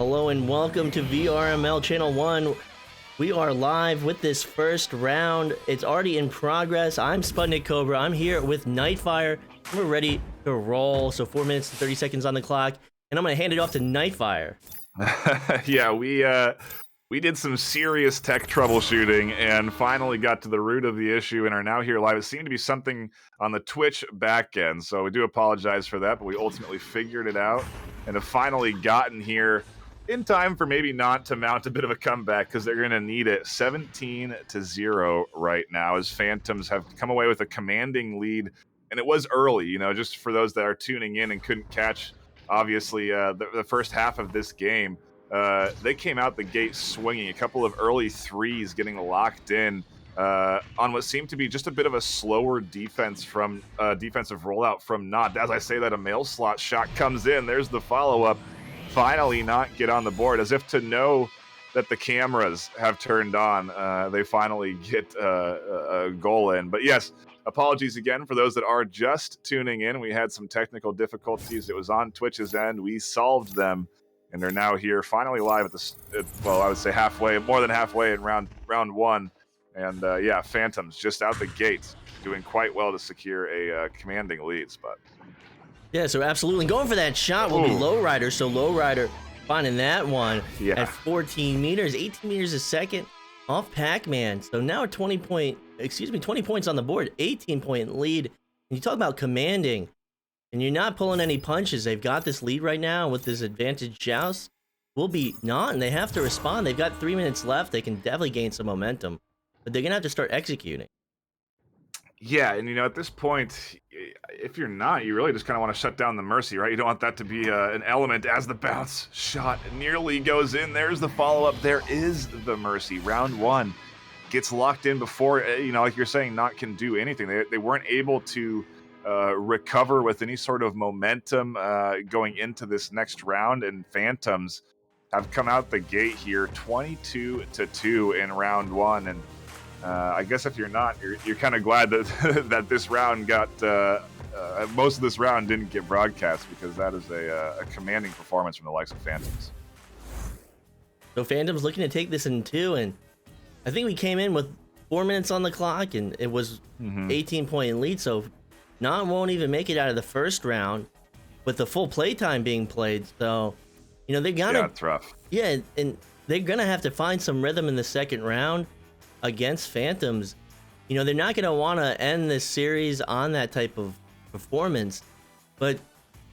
Hello and welcome to VRML Channel 1. We are live with this first round. It's already in progress. I'm SputnikKobra. I'm here with NightFiree. We're ready to roll. So 4 minutes and 30 seconds on the clock. And I'm going to hand it off to NightFiree. Yeah, we did some serious tech troubleshooting and finally got to the root of the issue and are now here live. It seemed to be something on the Twitch backend, so we do apologize for that, but we ultimately figured it out and have finally gotten here in time for maybe not to mount a bit of a comeback because they're going to need it. 17-0 right now as Phantoms have come away with a commanding lead, and it was early, you know, just for those that are tuning in and couldn't catch, obviously, the first half of this game. They came out the gate swinging, a couple of early threes getting locked in on what seemed to be just a bit of a slower defense from defensive rollout from Nantes. As I say that, a mail slot shot comes in. There's the follow-up. Finally not get on the board, as if to know that the cameras have turned on. They finally get a goal in. But yes, apologies again for those that are just tuning in. We had some technical difficulties. It was on Twitch's end. We solved them. And they're now here, finally live well, I would say halfway, more than halfway in round one. And yeah, Phantoms just out the gate, doing quite well to secure a commanding lead spot. Yeah, so absolutely. Going for that shot will be Lowrider. So Lowrider finding that one at 14 meters, 18 meters a second off Pac-Man. So now 20 points on the board, 18-point lead. And you talk about commanding. And you're not pulling any punches. They've got this lead right now with this advantage joust. Will be not, and they have to respond. They've got 3 minutes left. They can definitely gain some momentum, but they're gonna have to start executing. Yeah, and you know, at this point, if you're not, you really just kind of want to shut down the Mercy, right? You don't want that to be an element as the bounce shot nearly goes in. There's the follow-up. There is the Mercy. Round one gets locked in before, you know, like you're saying, Not can do anything. They weren't able to recover with any sort of momentum going into this next round, and Phantoms have come out the gate here 22-2 in round one. And I guess if you're not, you're kind of glad that that this round got most of this round didn't get broadcast, because that is a commanding performance from the likes of Phantoms. So Phantoms looking to take this in two, and I think we came in with 4 minutes on the clock and it was 18-point lead. So Not won't even make it out of the first round with the full playtime being played. So, you know, they gotta. Yeah, it's rough. Yeah, and they're gonna have to find some rhythm in the second round against Phantoms. You know, they're not gonna want to end this series on that type of performance. But,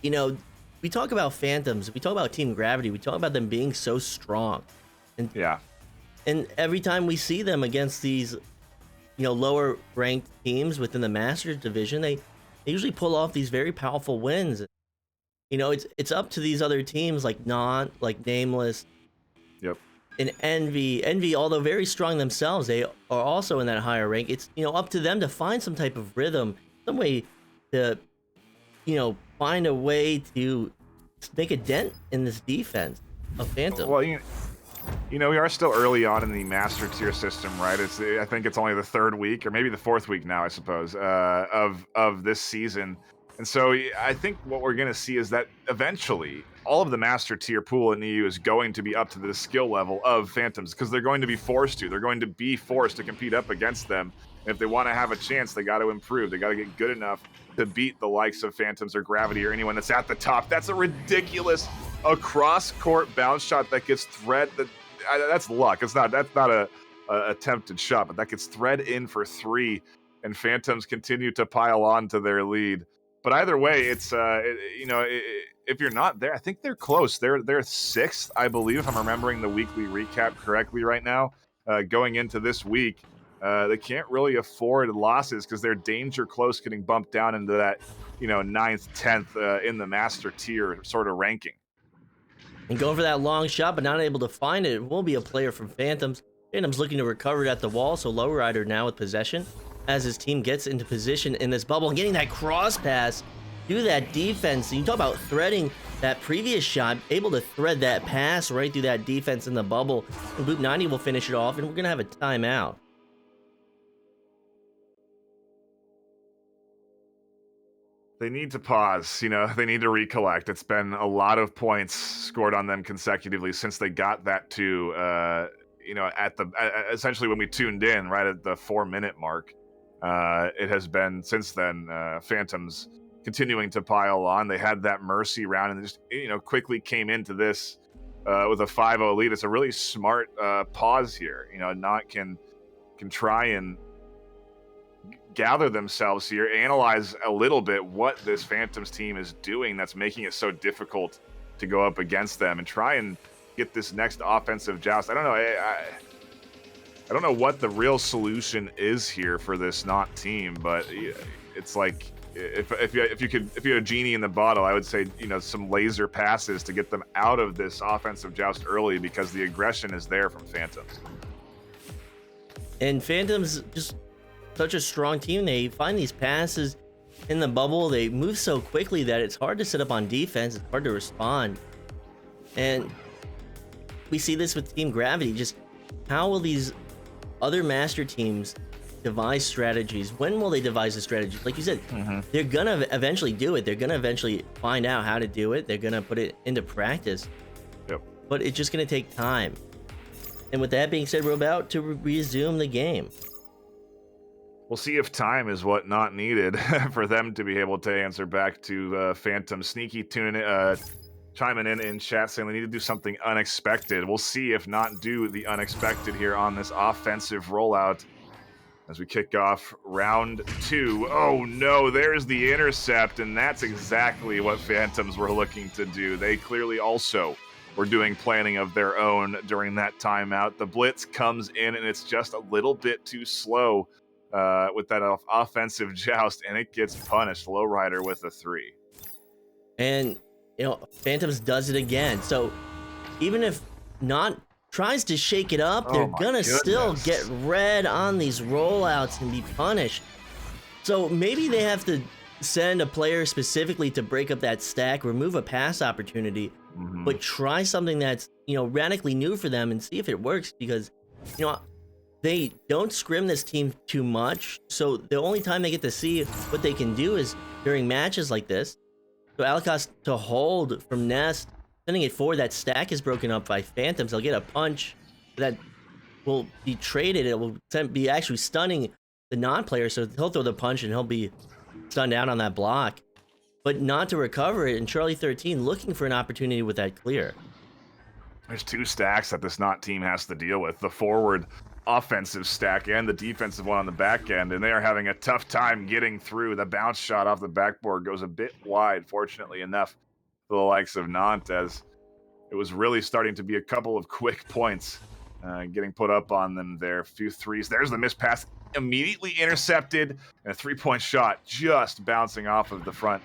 you know, we talk about Phantoms, we talk about Team Gravity, we talk about them being so strong. And yeah. And every time we see them against these, you know, lower ranked teams within the Masters division, they usually pull off these very powerful wins. You know, it's up to these other teams like Nantes, like Nameless, and Envy, although very strong themselves, they are also in that higher rank. It's, you know, up to them to find some type of rhythm, some way to, you know, find a way to make a dent in this defense of Phantom. Well, you know, we are still early on in the master tier system, right? I think it's only the third week, or maybe the fourth week now, I suppose, of this season. And so I think what we're going to see is that eventually all of the master tier pool in the EU is going to be up to the skill level of Phantoms, because they're going to be forced to. They're going to be forced to compete up against them. And if they want to have a chance, they got to improve. They got to get good enough to beat the likes of Phantoms or Gravity or anyone that's at the top. That's a ridiculous across-court bounce shot that gets that's luck. That's not a attempted shot, but that gets thread in for three, and Phantoms continue to pile on to their lead. But either way, it's you know, if you're not there, I think they're close. They're sixth, I believe, if I'm remembering the weekly recap correctly right now. Going into this week, they can't really afford losses because they're danger close getting bumped down into that, you know, 9th, 10th in the master tier sort of ranking. And going for that long shot, but not able to find it. It will be a player from Phantoms. Phantoms looking to recover it at the wall, so Lowrider now with possession as his team gets into position in this bubble, and getting that cross pass through that defense. You talk about threading that previous shot, able to thread that pass right through that defense in the bubble. And Boop 90 will finish it off, and we're going to have a timeout. They need to pause, you know, they need to recollect. It's been a lot of points scored on them consecutively since they got that two, you know, at the essentially when we tuned in right at the 4-minute mark. It has been since then, Phantoms continuing to pile on. They had that mercy round and just, you know, quickly came into this with a 5-0 lead. It's a really smart pause here. You know, Not can try and gather themselves here, analyze a little bit what this Phantoms team is doing that's making it so difficult to go up against them, and try and get this next offensive joust. I don't know. I don't know what the real solution is here for this Not team, but it's like if you had a genie in the bottle, I would say, you know, some laser passes to get them out of this offensive joust early, because the aggression is there from Phantoms. And Phantoms just such a strong team. They find these passes in the bubble. They move so quickly that it's hard to set up on defense. It's hard to respond. And we see this with Team Gravity. Just how will these other master teams devise strategies? When will they devise the strategies? Like you said, they're gonna eventually do it. They're gonna eventually find out how to do it. They're gonna put it into practice. Yep. But it's just gonna take time. And with that being said, we're about to resume the game. We'll see if time is what not needed for them to be able to answer back to Phantom. Sneaky chiming in chat saying they need to do something unexpected. We'll see if not do the unexpected here on this offensive rollout as we kick off round 2. Oh no, there's the intercept, and that's exactly what Phantoms were looking to do. They clearly also were doing planning of their own during that timeout. The blitz comes in, and it's just a little bit too slow with that offensive joust, and it gets punished. Lowrider with a 3. And, you know, Phantoms does it again. So even if Not tries to shake it up, they're gonna still get red on these rollouts and be punished. So maybe they have to send a player specifically to break up that stack, remove a pass opportunity, but try something that's, you know, radically new for them and see if it works, because, you know, they don't scrim this team too much, so the only time they get to see what they can do is during matches like this. So Alicos to hold from Nest, sending it forward. That stack is broken up by Phantoms. They'll get a punch that will be traded. It will be actually stunning the non-player, so he'll throw the punch and he'll be stunned out on that block. But not to recover it, and Charlie 13 looking for an opportunity with that clear. There's 2 stacks that this Not team has to deal with. The forward offensive stack and the defensive one on the back end, and they are having a tough time getting through. The bounce shot off the backboard goes a bit wide, fortunately enough, for the likes of Nantes, as it was really starting to be a couple of quick points getting put up on them there. A few threes. There's the missed pass, immediately intercepted, and a 3-point shot just bouncing off of the front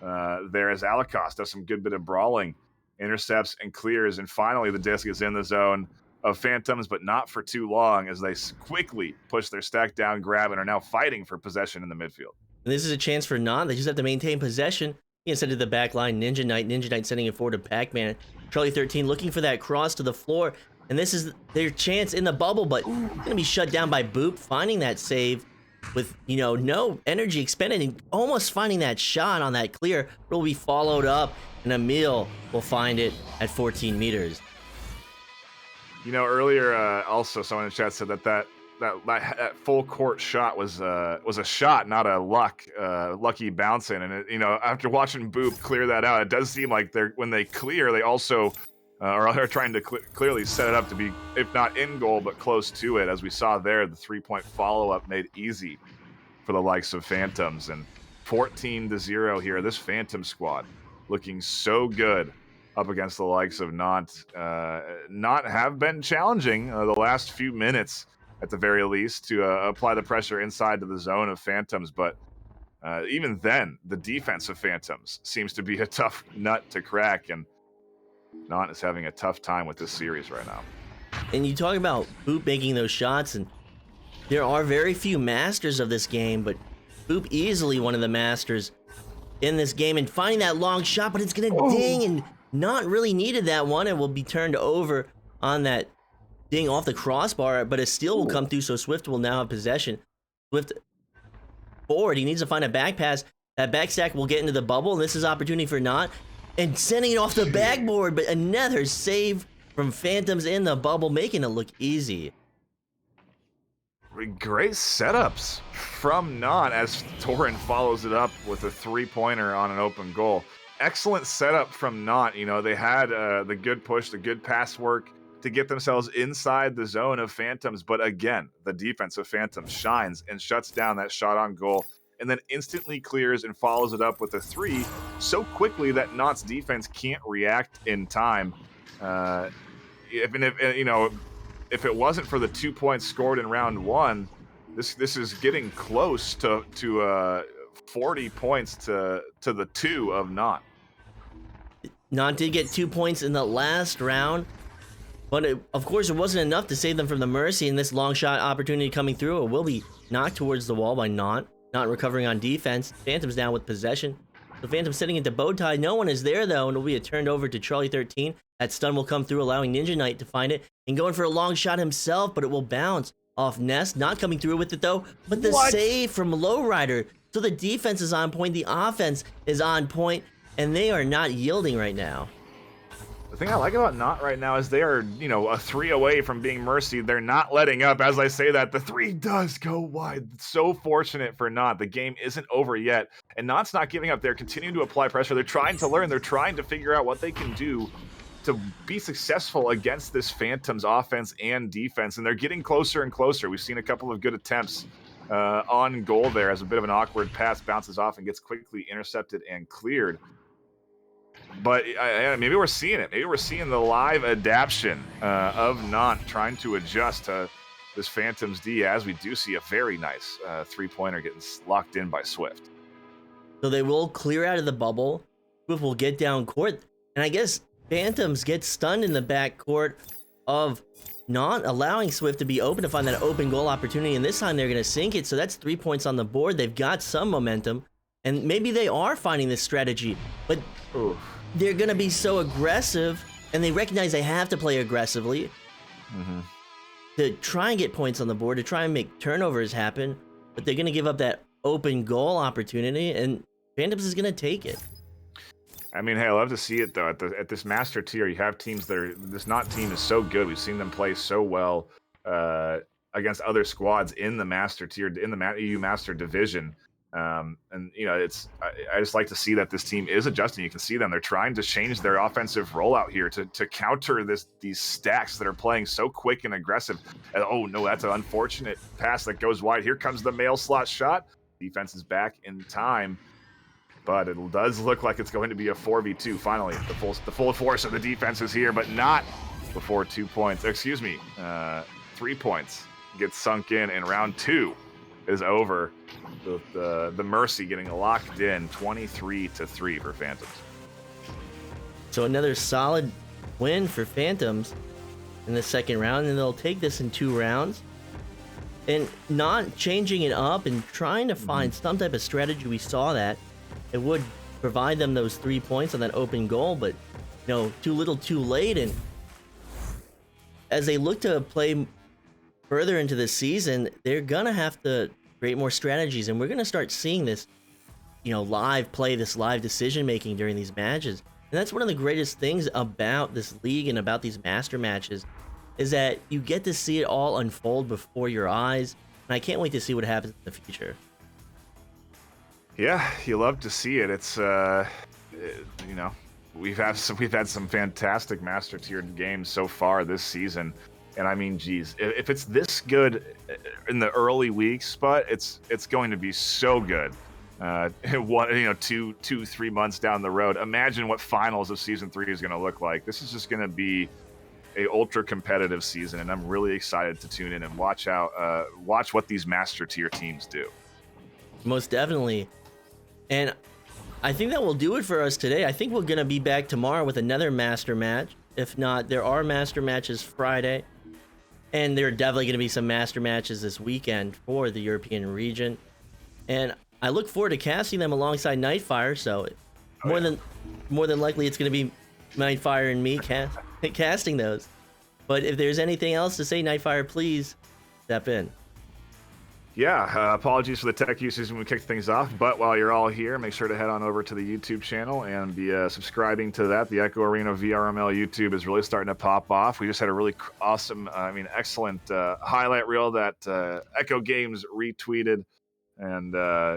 there as Alicos does some good bit of brawling, intercepts and clears, and finally the disc is in the zone of Phantoms, but not for too long, as they quickly push their stack down, grab, and are now fighting for possession in the midfield. And this is a chance for Nantes. They just have to maintain possession. Instead of the back line, Ninja Knight sending it forward to Pac-Man. Charlie 13 looking for that cross to the floor, and this is their chance in the bubble, but gonna be shut down by Boop, finding that save with, you know, no energy expended, and almost finding that shot on that clear. Will be followed up, and Emil will find it at 14 meters. You know, earlier, also someone in the chat said that full court shot was a shot, not a lucky bounce in. And it, you know, after watching Boop clear that out, it does seem like when they clear, they also are trying to clearly set it up to be, if not in goal, but close to it. As we saw there, the 3-point follow-up made easy for the likes of Phantoms, and 14-0 here. This Phantom squad looking so good up against the likes of Nantes. Not have been challenging the last few minutes, at the very least, to apply the pressure inside to the zone of Phantoms. But even then, the defense of Phantoms seems to be a tough nut to crack, and Nantes is having a tough time with this series right now. And you talk about Boop making those shots, and there are very few masters of this game, but Boop easily one of the masters in this game, and finding that long shot, but it's gonna ding, and not really needed that one. It will be turned over on that ding off the crossbar, but a steal will come through, so Swift will now have possession. Swift forward, he needs to find a back pass, That backstack will get into the bubble, and this is opportunity for Not. And sending it off the backboard, but another save from Phantoms in the bubble, making it look easy. Great setups from Not as Torin follows it up with a 3-pointer on an open goal. Excellent setup from Not. You know, they had the good push, the good pass work to get themselves inside the zone of Phantoms. But again, the defense of Phantoms shines and shuts down that shot on goal, and then instantly clears and follows it up with a 3 so quickly that Not's defense can't react in time. If it wasn't for the 2 points scored in round 1, this is getting close to 40 points to the 2 of Not. Not did get 2 points in the last round, but of course it wasn't enough to save them from the mercy, and this long shot opportunity coming through. It will be knocked towards the wall by Not recovering on defense. Phantom's down with possession. The Phantom sitting into bow tie. No one is there though, and it'll be a turned over to Charlie 13. That stun will come through, allowing Ninja Knight to find it and going for a long shot himself, but it will bounce off Nest. Not coming through with it though, but the save from Lowrider. So the defense is on point, the offense is on point, and they are not yielding right now. The thing I like about Not right now is they are, a 3 away from being mercied. They're not letting up. As I say that, the 3 does go wide. So fortunate for Not. The game isn't over yet, and Not's not giving up. They're continuing to apply pressure. They're trying to learn. They're trying to figure out what they can do to be successful against this Phantoms offense and defense, and they're getting closer and closer. We've seen a couple of good attempts on goal there as a bit of an awkward pass bounces off and gets quickly intercepted and cleared. But maybe we're seeing it. Maybe we're seeing the live adaption of Not trying to adjust to this Phantoms D, as we do see a very nice 3-pointer getting locked in by Swift. So they will clear out of the bubble. Swift will get down court, and I guess Phantoms get stunned in the backcourt of Not, allowing Swift to be open to find that open goal opportunity, and this time they're going to sink it. So that's 3 points on the board. They've got some momentum, and maybe they are finding this strategy, but they're going to be so aggressive, and they recognize they have to play aggressively to try and get points on the board, to try and make turnovers happen, but they're going to give up that open goal opportunity, and Phantoms is going to take it. I mean, hey, I love to see it, though. At this master tier, you have teams that are... This Not team is so good. We've seen them play so well against other squads in the master tier, in the EU master division. And, I just like to see that this team is adjusting. You can see them. They're trying to change their offensive rollout here to counter these stacks that are playing so quick and aggressive. And, oh, no, that's an unfortunate pass that goes wide. Here comes the mail slot shot. Defense is back in time. But it does look like it's going to be a 4v2 finally. The full force of the defense is here, but not before 2 points. Excuse me, 3 points gets sunk in, and round 2 is over. The Mercy getting locked in 23-3 for Phantoms. So another solid win for Phantoms in the second round, and they'll take this in 2 rounds. And not changing it up and trying to find some type of strategy. We saw that. It would provide them those 3 points on that open goal, but too little too late. And as they look to play further into the season, they're gonna have to create more strategies, and we're gonna start seeing this live play, this live decision making during these matches. And that's one of the greatest things about this league and about these master matches, is that you get to see it all unfold before your eyes, and I can't wait to see what happens in the future. Yeah, you love to see it. It's we've had some fantastic master tiered games so far this season, and I mean, geez, if it's this good in the early weeks, but it's going to be so good. 2-3 months down the road. Imagine what finals of season 3 is going to look like. This is just going to be a ultra competitive season, and I'm really excited to tune in and watch what these master tier teams do. Most definitely. And I think that will do it for us today. I think we're going to be back tomorrow with another master match. If not, there are master matches Friday. And there are definitely going to be some master matches this weekend for the European region. And I look forward to casting them alongside NightFiree. So more than likely it's going to be NightFiree and me casting those. But if there's anything else to say, NightFiree, please step in. Yeah, apologies for the tech usage when we kicked things off, but while you're all here, make sure to head on over to the YouTube channel and be subscribing to that. The Echo Arena VRML YouTube is really starting to pop off. We just had a really awesome, excellent highlight reel that Echo Games retweeted, and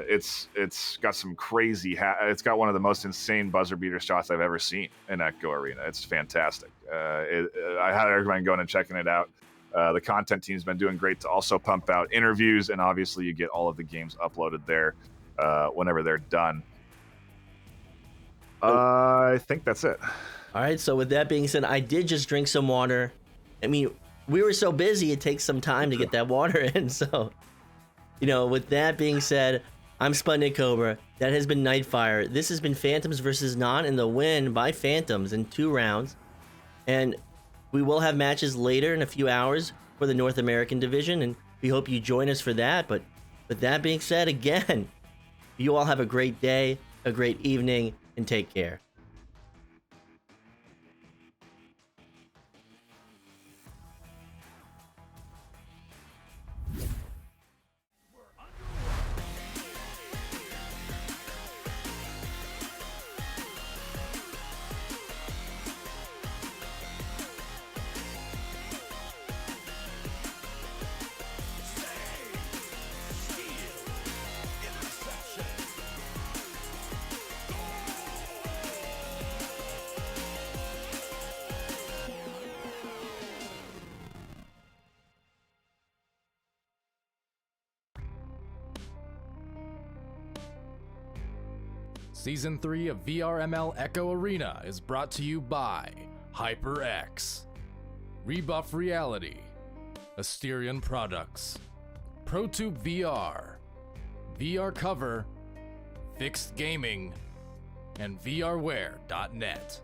it's got some crazy. It's got one of the most insane buzzer beater shots I've ever seen in Echo Arena. It's fantastic. I highly recommend going and checking it out. The content team's been doing great to also pump out interviews, and obviously you get all of the games uploaded there whenever they're done. I think that's it. All right, so with that being said, I did just drink some water. I mean, we were so busy, it takes some time to get that water in. So, with that being said, I'm SputnikKobra. That has been NightFiree. This has been Phantoms versus Nantes, and the win by Phantoms in 2 rounds. And we will have matches later in a few hours for the North American division, and we hope you join us for that. But with that being said, again, you all have a great day, a great evening, and take care. Season 3 of VRML Echo Arena is brought to you by HyperX, Rebuff Reality, Asterion Products, ProTube VR, VR Cover, Fixed Gaming, and VRware.net.